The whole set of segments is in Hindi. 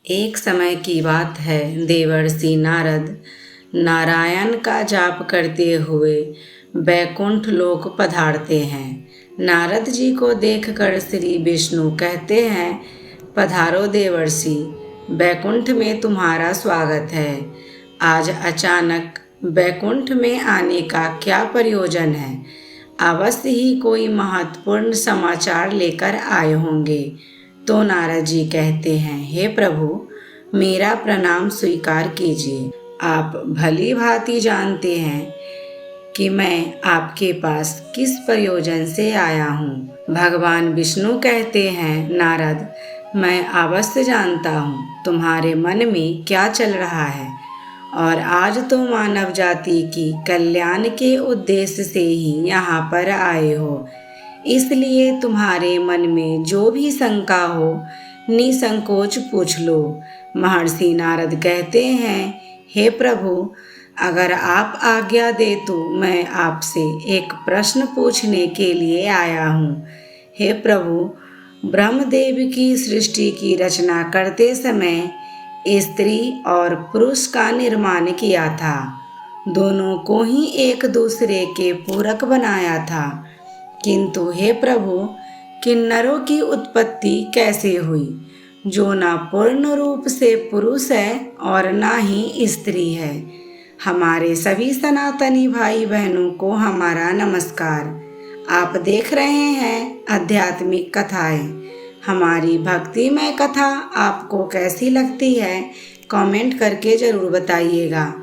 एक समय की बात है, देवर्षि नारद नारायण का जाप करते हुए बैकुंठ लोक पधारते हैं। नारद जी को देखकर श्री विष्णु कहते हैं, पधारो देवर्षि, बैकुंठ में तुम्हारा स्वागत है। आज अचानक बैकुंठ में आने का क्या प्रयोजन है? अवश्य ही कोई महत्वपूर्ण समाचार लेकर आए होंगे। तो नारद जी कहते हैं, हे प्रभु, मेरा प्रणाम स्वीकार कीजिए। आप भली भांति जानते हैं कि मैं आपके पास किस प्रयोजन से आया हूँ। भगवान विष्णु कहते हैं, नारद, मैं अवश्य जानता हूँ तुम्हारे मन में क्या चल रहा है, और आज तो मानव जाति की कल्याण के उद्देश्य से ही यहाँ पर आए हो। इसलिए तुम्हारे मन में जो भी शंका हो, निसंकोच पूछ लो। महर्षि नारद कहते हैं, हे प्रभु, अगर आप आज्ञा दे तो मैं आपसे एक प्रश्न पूछने के लिए आया हूँ। हे प्रभु, ब्रह्मदेव की सृष्टि की रचना करते समय स्त्री और पुरुष का निर्माण किया था। दोनों को ही एक दूसरे के पूरक बनाया था। किंतु हे प्रभु, किन्नरों की उत्पत्ति कैसे हुई, जो ना पूर्ण रूप से पुरुष है और ना ही स्त्री है? हमारे सभी सनातनी भाई बहनों को हमारा नमस्कार। आप देख रहे हैं आध्यात्मिक कथाएं। हमारी भक्तिमय कथा आपको कैसी लगती है, कमेंट करके ज़रूर बताइएगा,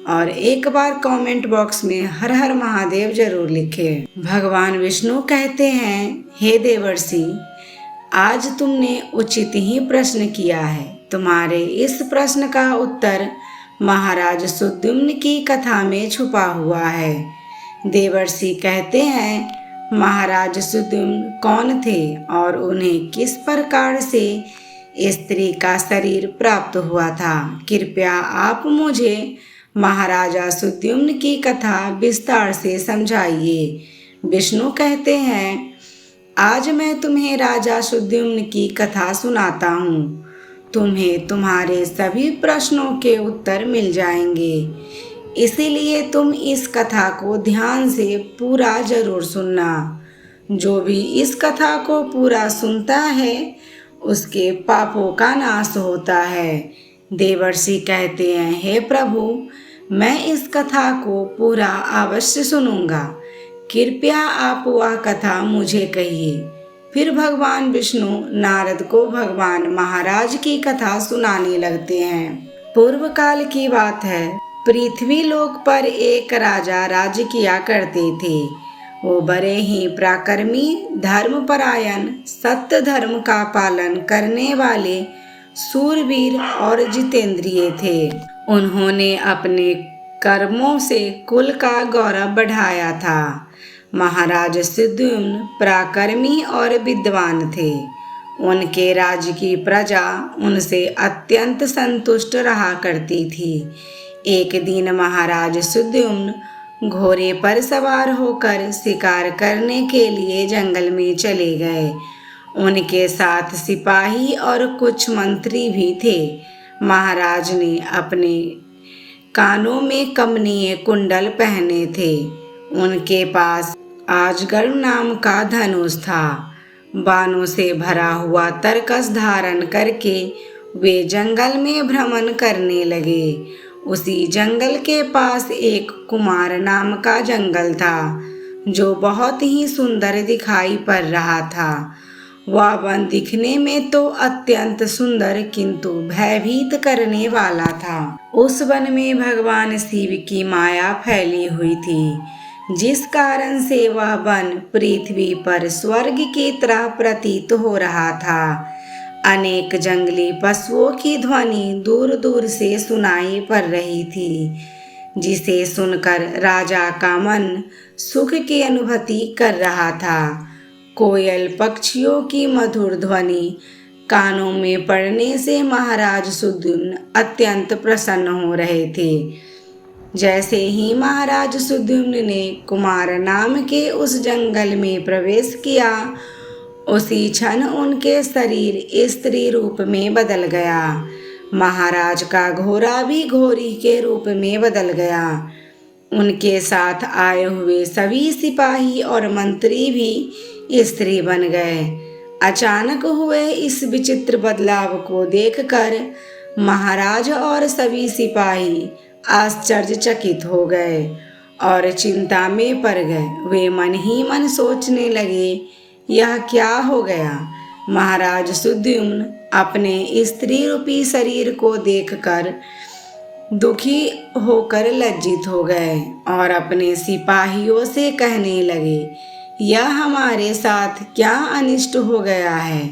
और एक बार कमेंट बॉक्स में हर हर महादेव जरूर लिखें। भगवान विष्णु कहते हैं, हे देवर्षि, आज तुमने उचित ही प्रश्न किया है। तुम्हारे इस प्रश्न का उत्तर महाराज सुद्युम्न की कथा में छुपा हुआ है। देवर्षि कहते हैं, महाराज सुद्युम्न कौन थे और उन्हें किस प्रकार से स्त्री का शरीर प्राप्त हुआ था? कृपया आप मुझे महाराजा सुद्युम्न की कथा विस्तार से समझाइए। विष्णु कहते हैं, आज मैं तुम्हें राजा सुद्युम्न की कथा सुनाता हूँ। तुम्हें तुम्हारे सभी प्रश्नों के उत्तर मिल जाएंगे। इसीलिए तुम इस कथा को ध्यान से पूरा जरूर सुनना। जो भी इस कथा को पूरा सुनता है, उसके पापों का नाश होता है। देवर्षि कहते हैं, हे प्रभु, मैं इस कथा को पूरा अवश्य सुनूंगा। कृपया आप वह कथा मुझे कहिए। फिर भगवान विष्णु नारद को भगवान महाराज की कथा सुनाने लगते हैं। पूर्व काल की बात है, पृथ्वी लोक पर एक राजा राज्य किया करते थे। वो बड़े ही पराक्रमी, धर्मपरायण, सत्य धर्म का पालन करने वाले शूरवीर और जितेंद्रिय थे। उन्होंने अपने कर्मों से कुल का गौरव बढ़ाया था। महाराज सुद्युम्न पराक्रमी और विद्वान थे। उनके राज्य की प्रजा उनसे अत्यंत संतुष्ट रहा करती थी। एक दिन महाराज सुद्युम्न घोड़े पर सवार होकर शिकार करने के लिए जंगल में चले गए। उनके साथ सिपाही और कुछ मंत्री भी थे। महाराज ने अपने कानों में कमनीय कुंडल पहने थे। उनके पास अजगर नाम का धनुष था। बाणों से भरा हुआ तरकस धारण करके वे जंगल में भ्रमण करने लगे। उसी जंगल के पास एक कुमार नाम का जंगल था, जो बहुत ही सुंदर दिखाई पड़ रहा था। वह वन दिखने में तो अत्यंत सुंदर, किंतु भयभीत करने वाला था। उस वन में भगवान शिव की माया फैली हुई थी, जिस कारण से वह वन पृथ्वी पर स्वर्ग की तरह प्रतीत हो रहा था। अनेक जंगली पशुओं की ध्वनि दूर दूर से सुनाई पड़ रही थी, जिसे सुनकर राजा का मन सुख की अनुभूति कर रहा था। कोयल पक्षियों की मधुर ध्वनि कानों में पड़ने से महाराज सुद्युम्न अत्यंत प्रसन्न हो रहे थे। जैसे ही महाराज सुद्युम्न ने कुमार नाम के उस जंगल में प्रवेश किया, उसी क्षण उनके शरीर स्त्री रूप में बदल गया। महाराज का घोड़ा भी घोड़ी के रूप में बदल गया। उनके साथ आए हुए सभी सिपाही और मंत्री भी स्त्री बन गए। अचानक हुए इस विचित्र बदलाव को देखकर महाराज और सभी सिपाही आश्चर्यचकित हो गए और चिंता में पड़ गए। वे मन ही मन सोचने लगे, यह क्या हो गया। महाराज सुद्युम्न अपने स्त्री रूपी शरीर को देखकर दुखी होकर लज्जित हो गए और अपने सिपाहियों से कहने लगे, यह हमारे साथ क्या अनिष्ट हो गया है।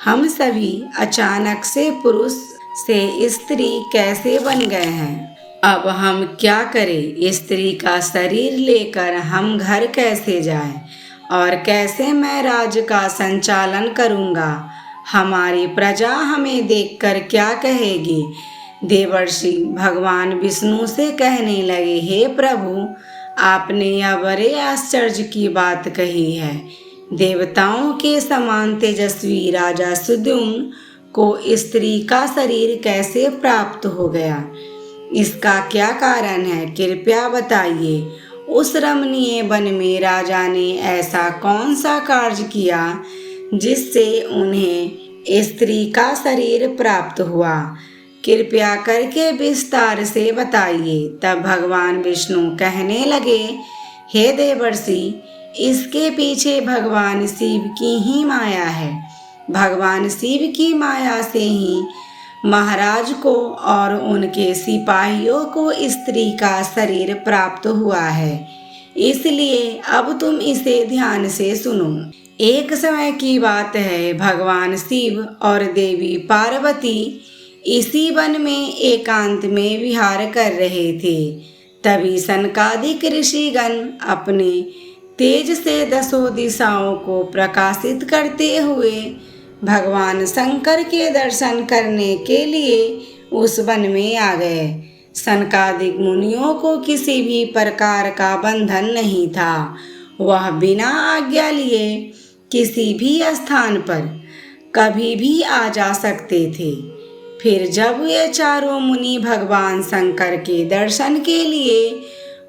हम सभी अचानक से पुरुष से स्त्री कैसे बन गए हैं। अब हम क्या करें। स्त्री का शरीर लेकर हम घर कैसे जाएं और कैसे मैं राज्य का संचालन करूंगा। हमारी प्रजा हमें देखकर क्या कहेगी। देवर्षि भगवान विष्णु से कहने लगे, हे प्रभु, आपने यह बड़े आश्चर्य की बात कही है। देवताओं के समान तेजस्वी राजा सुद्युम्न को स्त्री का शरीर कैसे प्राप्त हो गया। इसका क्या कारण है, कृपया बताइए। उस रमणीय वन में राजा ने ऐसा कौन सा कार्य किया जिससे उन्हें स्त्री का शरीर प्राप्त हुआ। कृपया करके विस्तार से बताइए। तब भगवान विष्णु कहने लगे, हे देवर्षि, इसके पीछे भगवान शिव की ही माया है। भगवान शिव की माया से ही महाराज को और उनके सिपाहियों को स्त्री का शरीर प्राप्त हुआ है। इसलिए अब तुम इसे ध्यान से सुनो। एक समय की बात है, भगवान शिव और देवी पार्वती इसी वन में एकांत में विहार कर रहे थे। तभी सनकादिक ऋषिगण अपने तेज से दसों दिशाओं को प्रकाशित करते हुए भगवान शंकर के दर्शन करने के लिए उस वन में आ गए। सनकादिक मुनियों को किसी भी प्रकार का बंधन नहीं था। वह बिना आज्ञा लिए किसी भी स्थान पर कभी भी आ जा सकते थे। फिर जब ये चारों मुनि भगवान शंकर के दर्शन के लिए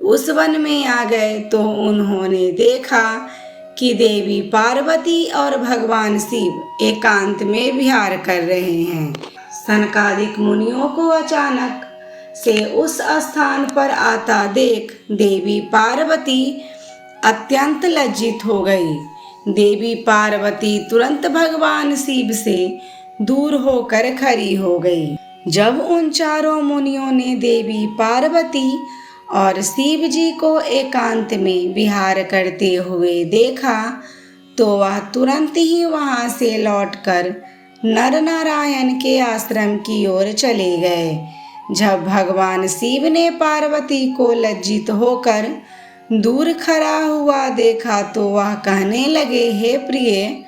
उस वन में आ गए तो उन्होंने देखा कि देवी पार्वती और भगवान शिव एकांत में विहार कर रहे हैं। सनकादिक मुनियों को अचानक से उस स्थान पर आता देख देवी पार्वती अत्यंत लज्जित हो गई। देवी पार्वती तुरंत भगवान शिव से दूर होकर खड़ी हो गई। जब उन चारों मुनियों ने देवी पार्वती और शिव जी को एकांत में विहार करते हुए देखा तो वह तुरंत ही वहां से लौटकर नर नारायण के आश्रम की ओर चले गए। जब भगवान शिव ने पार्वती को लज्जित होकर दूर खड़ा हुआ देखा तो वह कहने लगे, हे प्रिय,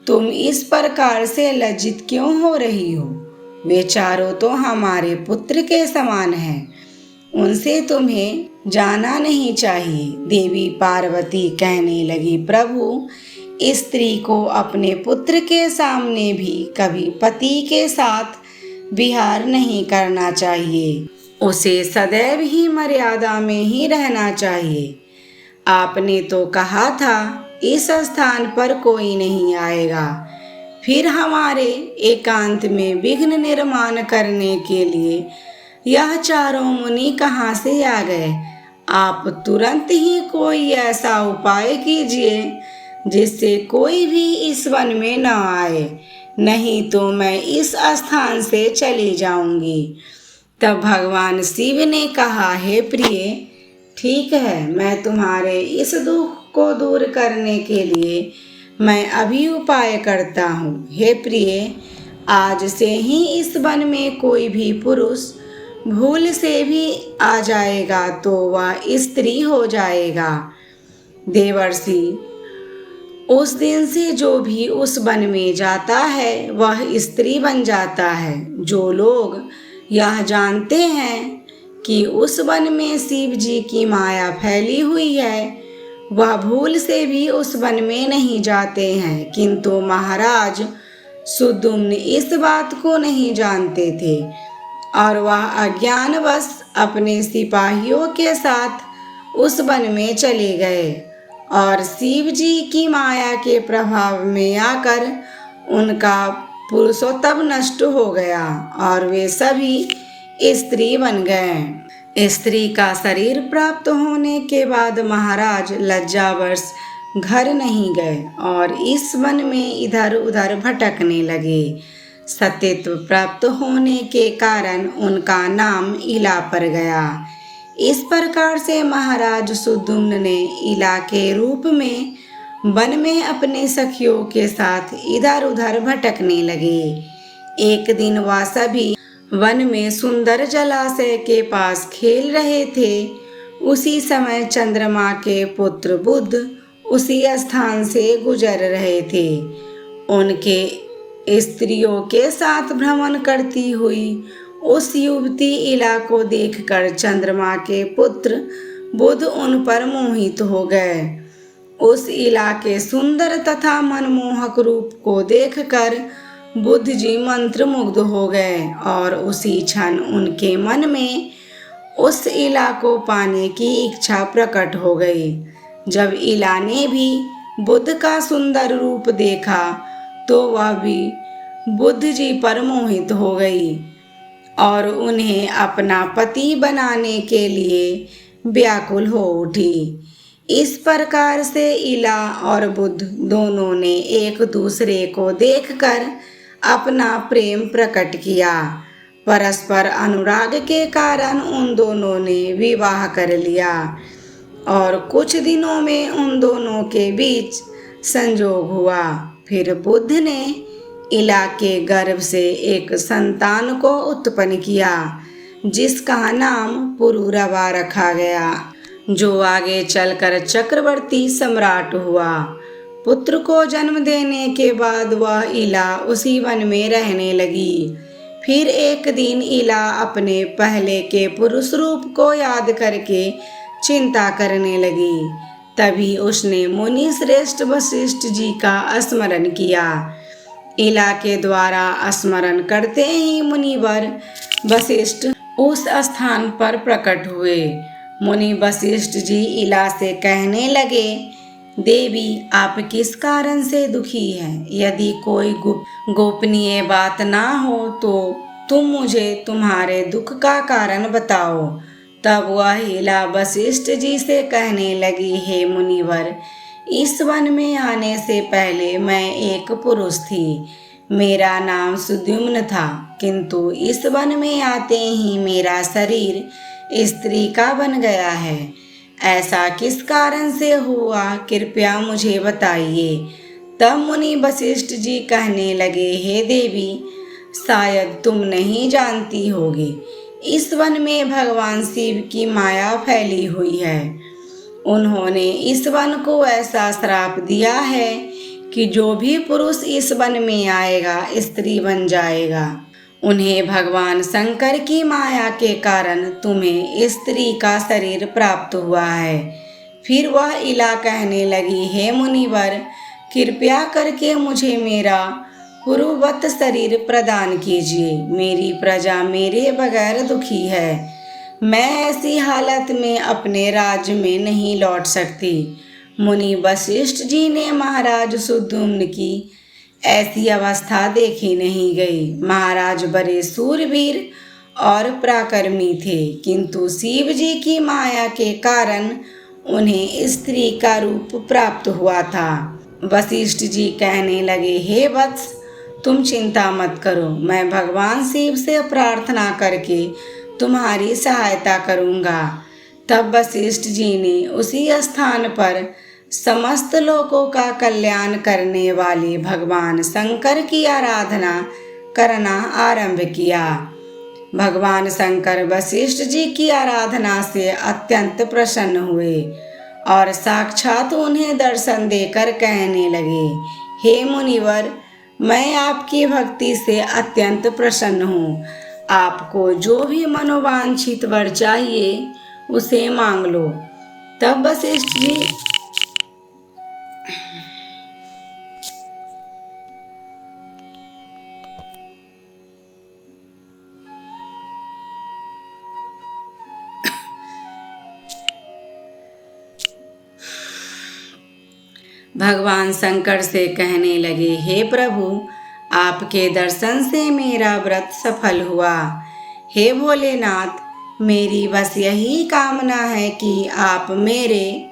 तुम इस प्रकार से लज्जित क्यों हो रही हो। वे चारों तो हमारे पुत्र के समान हैं, उनसे तुम्हें जाना नहीं चाहिए। देवी पार्वती कहने लगी, प्रभु, स्त्री को अपने पुत्र के सामने भी कभी पति के साथ विहार नहीं करना चाहिए। उसे सदैव ही मर्यादा में ही रहना चाहिए। आपने तो कहा था इस स्थान पर कोई नहीं आएगा। फिर हमारे एकांत में विघ्न निर्माण करने के लिए यह चारों मुनि कहाँ से आ गए। आप तुरंत ही कोई ऐसा उपाय कीजिए जिससे कोई भी इस वन में न आए, नहीं तो मैं इस स्थान से चली जाऊंगी। तब भगवान शिव ने कहा, हे प्रिय, ठीक है, मैं तुम्हारे इस दुख को दूर करने के लिए मैं अभी उपाय करता हूँ। हे प्रिय, आज से ही इस वन में कोई भी पुरुष भूल से भी आ जाएगा तो वह स्त्री हो जाएगा। देवर्षि, उस दिन से जो भी उस वन में जाता है वह स्त्री बन जाता है। जो लोग यह जानते हैं कि उस वन में शिव जी की माया फैली हुई है वह भूल से भी उस वन में नहीं जाते हैं। किंतु महाराज सुद्युम्न इस बात को नहीं जानते थे। और वह अज्ञानवश अपने सिपाहियों के साथ उस वन में चले गए और शिव जी की माया के प्रभाव में आकर उनका पुरुषोत्तम नष्ट हो गया और वे सभी स्त्री बन गए। स्त्री का शरीर प्राप्त होने के बाद महाराज लज्जावश घर नहीं गए और इस वन में इधर उधर भटकने लगे। सतीत्व प्राप्त होने के कारण उनका नाम इला पड़ गया। इस प्रकार से महाराज सुद्युम्न ने इला के रूप में वन में अपने सखियों के साथ इधर उधर भटकने लगे। एक दिन वह सभी वन में सुंदर जलाशय के पास खेल रहे थे। उसी समय चंद्रमा के पुत्र बुध उसी स्थान से गुजर रहे थे। उनके स्त्रियों के साथ भ्रमण करती हुई उस युवती इला को देखकर चंद्रमा के पुत्र बुध उन पर मोहित हो गए। उस इला के सुंदर तथा मनमोहक रूप को देखकर बुद्ध जी मंत्रमुग्ध हो गए और उसी क्षण उनके मन में उस इला को पाने की इच्छा प्रकट हो गई। जब इला ने भी बुद्ध का सुंदर रूप देखा तो वह भी बुद्ध जी पर मोहित हो गई और उन्हें अपना पति बनाने के लिए व्याकुल हो उठी। इस प्रकार से इला और बुद्ध दोनों ने एक दूसरे को देखकर अपना प्रेम प्रकट किया। परस्पर अनुराग के कारण उन दोनों ने विवाह कर लिया और कुछ दिनों में उन दोनों के बीच संजोग हुआ। फिर बुद्ध ने इला के गर्भ से एक संतान को उत्पन्न किया जिसका नाम पुरूरवा रखा गया, जो आगे चलकर चक्रवर्ती सम्राट हुआ। पुत्र को जन्म देने के बाद वह इला उसी वन में रहने लगी। फिर एक दिन इला अपने पहले के पुरुष रूप को याद करके चिंता करने लगी। तभी उसने मुनि श्रेष्ठ वशिष्ठ जी का स्मरण किया। इला के द्वारा स्मरण करते ही मुनिवर वशिष्ठ उस स्थान पर प्रकट हुए। मुनि वशिष्ठ जी इला से कहने लगे, देवी आप किस कारण से दुखी हैं? यदि कोई गोपनीय बात ना हो तो तुम मुझे तुम्हारे दुख का कारण बताओ। तब वह इला वशिष्ठ जी से कहने लगी, हे मुनिवर, इस वन में आने से पहले मैं एक पुरुष थी। मेरा नाम सुद्युम्न था, किंतु इस वन में आते ही मेरा शरीर स्त्री का बन गया है। ऐसा किस कारण से हुआ, कृपया मुझे बताइए। तब मुनि वशिष्ठ जी कहने लगे, हे देवी, शायद तुम नहीं जानती होगी, इस वन में भगवान शिव की माया फैली हुई है। उन्होंने इस वन को ऐसा श्राप दिया है कि जो भी पुरुष इस वन में आएगा स्त्री बन जाएगा। उन्हें भगवान शंकर की माया के कारण तुम्हें स्त्री का शरीर प्राप्त हुआ है। फिर वह इला कहने लगी, हे मुनिवर, कृपया करके मुझे मेरा पुरुवत शरीर प्रदान कीजिए। मेरी प्रजा मेरे बगैर दुखी है। मैं ऐसी हालत में अपने राज्य में नहीं लौट सकती। मुनि वशिष्ठ जी ने महाराज सुद्युम्न की ऐसी अवस्था देखी नहीं गई। महाराज बड़े शूरवीर और पराक्रमी थे, किंतु शिव जी की माया के कारण उन्हें स्त्री का रूप प्राप्त हुआ था। वशिष्ठ जी कहने लगे, हे वत्स, तुम चिंता मत करो, मैं भगवान शिव से प्रार्थना करके तुम्हारी सहायता करूँगा। तब वशिष्ठ जी ने उसी स्थान पर समस्त लोगों का कल्याण करने वाले भगवान शंकर की आराधना करना आरंभ किया। भगवान शंकर वशिष्ठ जी की आराधना से अत्यंत प्रसन्न हुए और साक्षात उन्हें दर्शन देकर कहने लगे, हे मुनिवर, मैं आपकी भक्ति से अत्यंत प्रसन्न हूँ। आपको जो भी मनोवांछित वर चाहिए उसे मांग लो। तब वशिष्ठ जी भगवान शंकर से कहने लगे, हे प्रभु, आपके दर्शन से मेरा व्रत सफल हुआ। हे भोलेनाथ, मेरी बस यही कामना है कि आप मेरे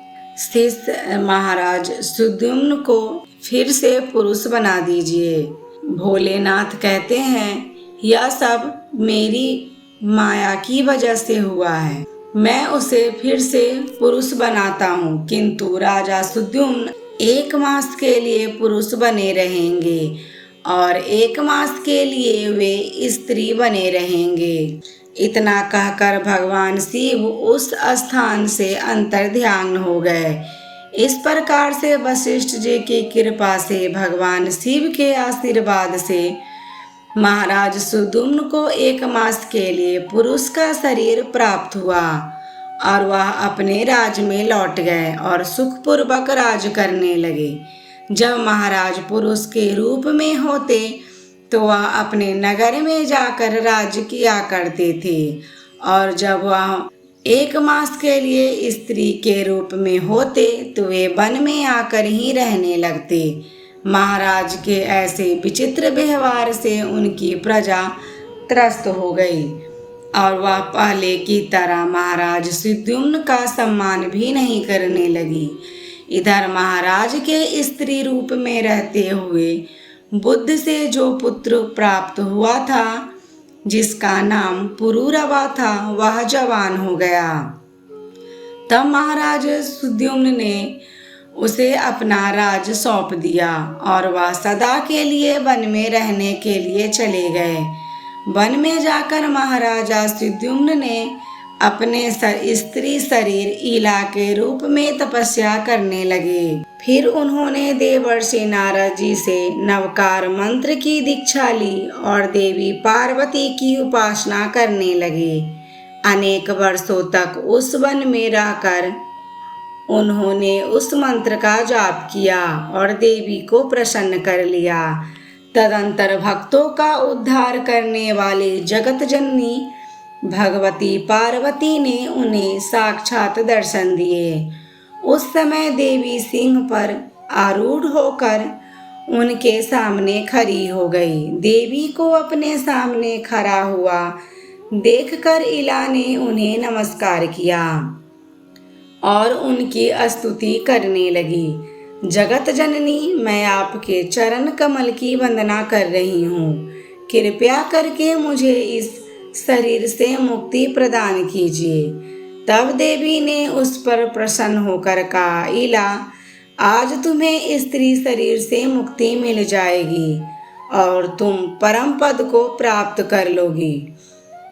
शिष्य महाराज सुद्युम्न को फिर से पुरुष बना दीजिए। भोलेनाथ कहते हैं, यह सब मेरी माया की वजह से हुआ है। मैं उसे फिर से पुरुष बनाता हूँ, किंतु राजा सुद्युम्न 1 मास के लिए पुरुष बने रहेंगे और 1 मास के लिए वे स्त्री बने रहेंगे। इतना कहकर भगवान शिव उस स्थान से अंतर्ध्यान हो गए। इस प्रकार से वशिष्ठ जी की कृपा से, भगवान शिव के आशीर्वाद से महाराज सुद्युम्न को 1 मास के लिए पुरुष का शरीर प्राप्त हुआ और वह अपने राज में लौट गए और सुखपूर्वक राज करने लगे। जब महाराज पुरुष के रूप में होते तो वह अपने नगर में जाकर राज्य किया करते थे, और जब वह 1 मास के लिए स्त्री के रूप में होते तो वे वन में आकर ही रहने लगते। महाराज के ऐसे विचित्र व्यवहार से उनकी प्रजा त्रस्त हो गई और वह पहले की तरह महाराज सुद्युम्न का सम्मान भी नहीं करने लगी। इधर महाराज के स्त्री रूप में रहते हुए बुद्ध से जो पुत्र प्राप्त हुआ था, जिसका नाम पुरूरवा था, वह जवान हो गया। तब महाराज सुद्युम्न ने उसे अपना राज सौंप दिया और वह सदा के लिए वन में रहने के लिए चले गए। वन में जाकर महाराजा सुद्युम्न ने अपने स्त्री शरीर ईला के रूप में तपस्या करने लगे। फिर उन्होंने देवर्षि नारद जी से नवकार मंत्र की दीक्षा ली और देवी पार्वती की उपासना करने लगे। अनेक वर्षों तक उस वन में रहकर उन्होंने उस मंत्र का जाप किया और देवी को प्रसन्न कर लिया। तदंतर भक्तों का उद्धार करने वाली जगत जननी भगवती पार्वती ने उन्हें साक्षात दर्शन दिए। उस समय देवी सिंह पर आरूढ़ होकर उनके सामने खड़ी हो गई। देवी को अपने सामने खड़ा हुआ देखकर ईला ने उन्हें नमस्कार किया और उनकी स्तुति करने लगी। जगत जननी, मैं आपके चरण कमल की वंदना कर रही हूँ। कृपया करके मुझे इस शरीर से मुक्ति प्रदान कीजिए। तब देवी ने उस पर प्रसन्न होकर कहा, ईला, आज तुम्हें स्त्री शरीर से मुक्ति मिल जाएगी और तुम परम पद को प्राप्त कर लोगी।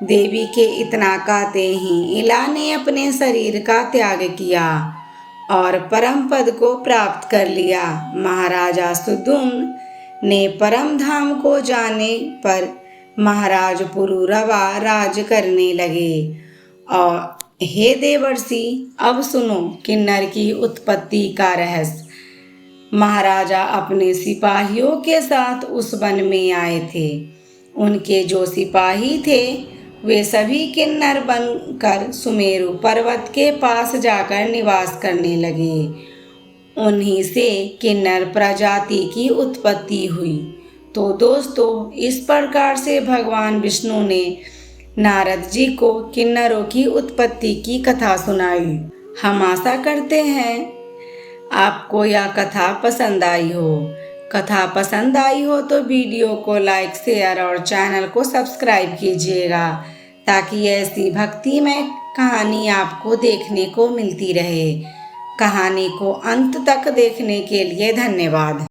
देवी के इतना कहते ही ईला ने अपने शरीर का त्याग किया और परम पद को प्राप्त कर लिया। महाराजा सुद्युम्न ने परम धाम को जाने पर महाराज पुरूरवा राज करने लगे। और हे देवर्षि, अब सुनो किन्नर की उत्पत्ति का रहस्य। महाराजा अपने सिपाहियों के साथ उस वन में आए थे। उनके जो सिपाही थे वे सभी किन्नर बनकर सुमेरु पर्वत के पास जाकर निवास करने लगे। उन्हीं से किन्नर प्रजाति की उत्पत्ति हुई। तो दोस्तों, इस प्रकार से भगवान विष्णु ने नारद जी को किन्नरों की उत्पत्ति की कथा सुनाई। हम आशा करते हैं आपको यह कथा पसंद आई हो। कथा पसंद आई हो तो वीडियो को लाइक, शेयर और चैनल को सब्सक्राइब कीजिएगा, ताकि ऐसी भक्तिमय कहानी आपको देखने को मिलती रहे। कहानी को अंत तक देखने के लिए धन्यवाद।